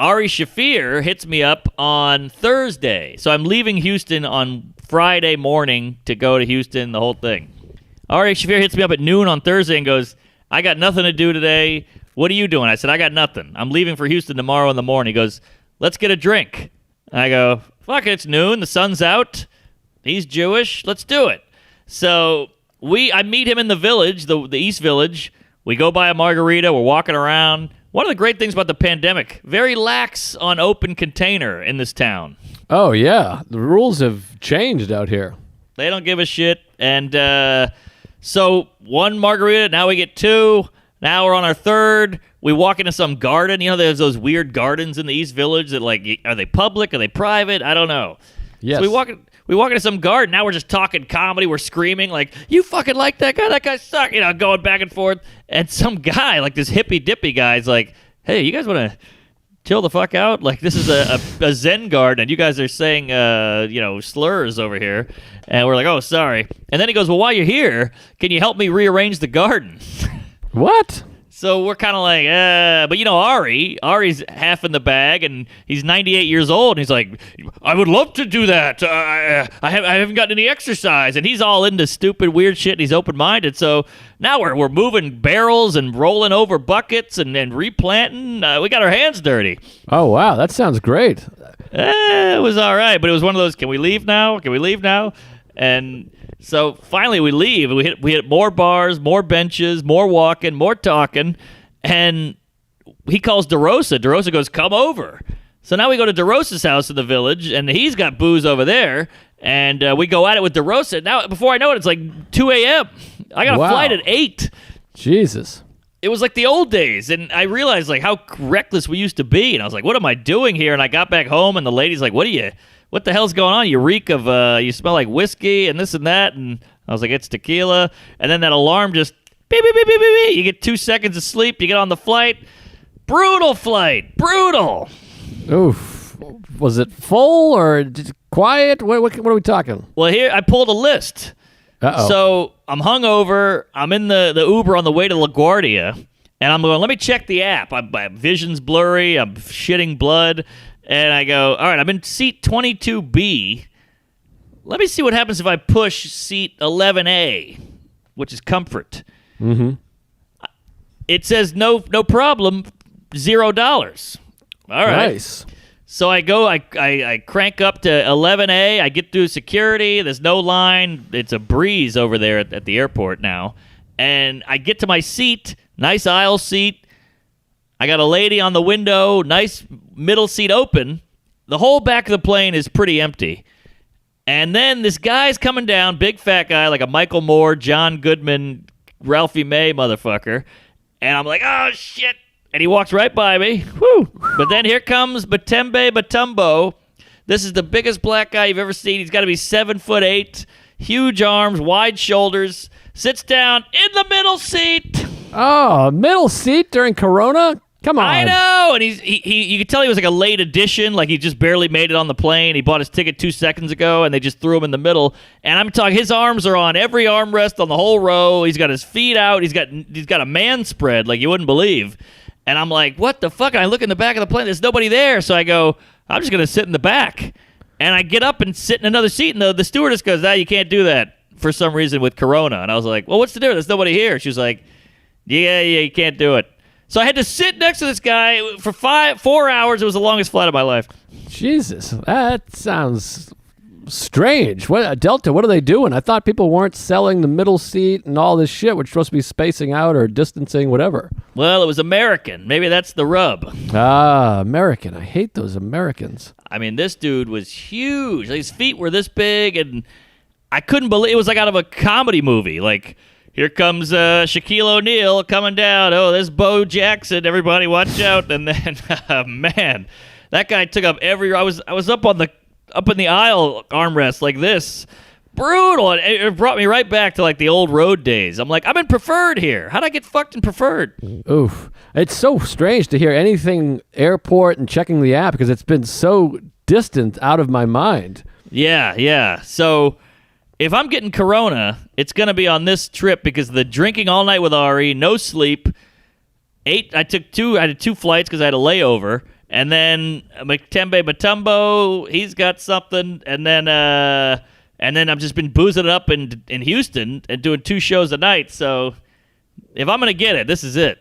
Ari Shaffir hits me up on Thursday. So I'm leaving Houston on Friday morning to go to Houston, the whole thing. Ari Shaffir hits me up at noon on Thursday and goes, I got nothing to do today. What are you doing? I said, I got nothing. I'm leaving for Houston tomorrow in the morning. He goes, let's get a drink. And I go, fuck it, it's noon. The sun's out. He's Jewish. Let's do it. So I meet him in the village, the East Village. We go buy a margarita. We're walking around. One of the great things about the pandemic, very lax on open container in this town. Oh, yeah. The rules have changed out here. They don't give a shit. And so one margarita, now we get two. Now we're on our third. We walk into some garden. You know, there's those weird gardens in the East Village that, like, are they public? Are they private? I don't know. Yes. So we walk into some garden. Now we're just talking comedy. We're screaming like, you fucking like that guy? That guy sucks. You know, going back and forth. And some guy, like this hippy-dippy guy, is like, hey, you guys want to chill the fuck out? Like, this is a Zen garden, and you guys are saying, slurs over here. And we're like, oh, sorry. And then he goes, well, while you're here, can you help me rearrange the garden? What? So we're kind of like, but you know, Ari's half in the bag, and he's 98 years old, and he's like, I would love to do that. I haven't gotten any exercise, and he's all into stupid, weird shit, and he's open-minded. So now we're moving barrels and rolling over buckets and replanting. We got our hands dirty. Oh, wow. That sounds great. It was all right, but it was one of those, can we leave now? Can we leave now? And so finally we leave. We hit more bars, more benches, more walking, more talking. And he calls DeRosa. DeRosa goes, come over. So now we go to DeRosa's house in the village, and he's got booze over there. And we go at it with DeRosa. Now, before I know it, it's like 2 a.m. I got a flight at 8. Jesus. It was like the old days. And I realized like how reckless we used to be. And I was like, what am I doing here? And I got back home, and the lady's like, what the hell's going on? You reek of, you smell like whiskey and this and that. And I was like, it's tequila. And then that alarm just, beep, beep, beep, beep, beep, beep. You get 2 seconds of sleep. You get on the flight. Brutal flight. Brutal. Oof. Was it full or just quiet? What are we talking? Well, here, I pulled a list. Uh-oh. So I'm hungover. I'm in the Uber on the way to LaGuardia. And I'm going, let me check the app. My vision's blurry. I'm shitting blood. And I go, all right, I'm in seat 22B. Let me see what happens if I push seat 11A, which is comfort. Mm-hmm. It says no problem, $0. All right. Nice. So I go, I crank up to 11A. I get through security. There's no line. It's a breeze over there at the airport now. And I get to my seat, nice aisle seat. I got a lady on the window, nice middle seat open. The whole back of the plane is pretty empty. And then this guy's coming down, big fat guy, like a Michael Moore, John Goodman, Ralphie May motherfucker. And I'm like, oh, shit. And he walks right by me. Woo. But then here comes Batembe Batumbo. This is the biggest black guy you've ever seen. He's got to be 7'8", huge arms, wide shoulders. Sits down in the middle seat. Oh, middle seat during Corona? Come on. I know. And you could tell he was like a late addition, like he just barely made it on the plane. He bought his ticket 2 seconds ago, and they just threw him in the middle. And I'm talking, his arms are on every armrest on the whole row. He's got his feet out. He's got a man spread like you wouldn't believe. And I'm like, what the fuck? And I look in the back of the plane. There's nobody there. So I go, I'm just going to sit in the back. And I get up and sit in another seat, and the stewardess goes, you can't do that for some reason with Corona. And I was like, well, what's the difference? There's nobody here. She was like, yeah, you can't do it. So I had to sit next to this guy for 4 hours. It was the longest flight of my life. Jesus, that sounds strange. Delta, what are they doing? I thought people weren't selling the middle seat and all this shit, which supposed to be spacing out or distancing, whatever. Well, it was American. Maybe that's the rub. American. I hate those Americans. I mean, this dude was huge. His feet were this big, and I couldn't believe it was like out of a comedy movie. Like, here comes Shaquille O'Neal coming down. Oh, there's Bo Jackson. Everybody watch out. And then, man, that guy took up every... I was up in the aisle armrest like this. Brutal. And it brought me right back to like the old road days. I'm like, I'm in preferred here. How'd I get fucked in preferred? Oof. It's so strange to hear anything airport and checking the app because it's been so distant out of my mind. Yeah. So... if I'm getting Corona, it's going to be on this trip because of the drinking all night with Ari, no sleep. I had 2 flights because I had a layover, And then Matembe Mutombo, he's got something. And then I've just been boozing it up in Houston and doing 2 shows a night. So if I'm going to get it, this is it.